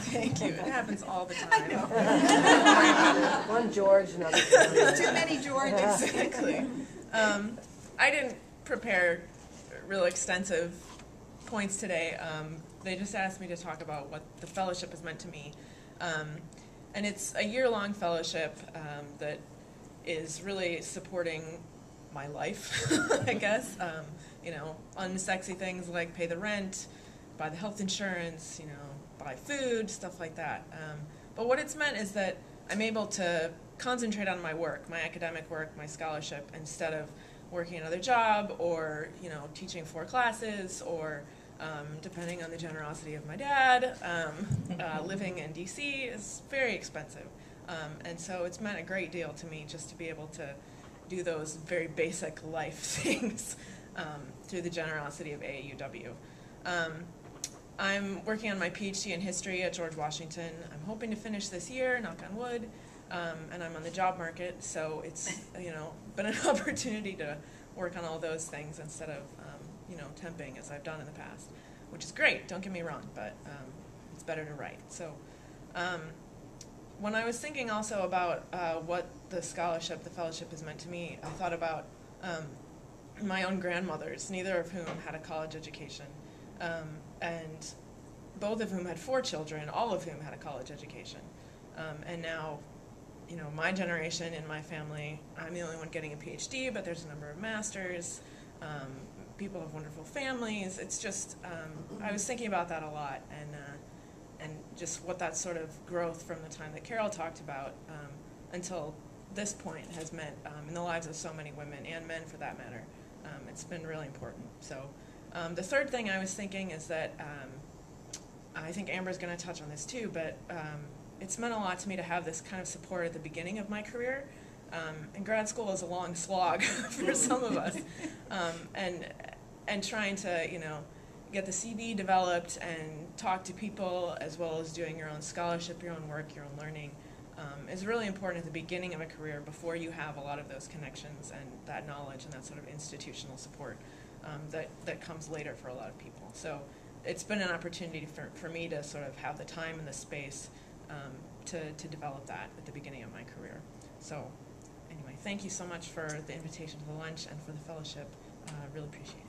Thank you. It happens all the time. One George, another There's too many Georges. Exactly. I didn't prepare real extensive points today. They just asked me to talk about what the fellowship has meant to me. And it's a year-long fellowship that is really supporting my life, I guess. You know, unsexy things like pay the rent, buy the health insurance, you know, buy food, stuff like that. But what it's meant is that I'm able to concentrate on my work, my academic work, my scholarship, instead of working another job or, you know, teaching 4 classes or, depending on the generosity of my dad, living in D.C. is very expensive. And so it's meant a great deal to me just to be able to do those very basic life things through the generosity of AAUW. I'm working on my PhD in history at George Washington. I'm hoping to finish this year, knock on wood, and I'm on the job market, so it's, you know, been an opportunity to work on all those things instead of, you know, temping as I've done in the past, which is great, don't get me wrong, but it's better to write. So when I was thinking also about what the scholarship, the fellowship has meant to me, I thought about my own grandmothers, neither of whom had a college education, and both of whom had 4 children, all of whom had a college education. And now, you know, my generation in my family, I'm the only one getting a PhD, but there's a number of masters. People have wonderful families. It's just, I was thinking about that a lot, and just what that sort of growth from the time that Carol talked about until this point has meant in the lives of so many women and men for that matter. It's been really important. So the third thing I was thinking is that I think Amber's going to touch on this too, but it's meant a lot to me to have this kind of support at the beginning of my career. And grad school is a long slog for some of us, and trying to, you know, get the CV developed and talk to people as well as doing your own scholarship, your own work, your own learning is really important at the beginning of a career before you have a lot of those connections and that knowledge and that sort of institutional support that comes later for a lot of people. So it's been an opportunity for me to sort of have the time and the space to develop that at the beginning of my career. So anyway, thank you so much for the invitation to the lunch and for the fellowship. Really appreciate it.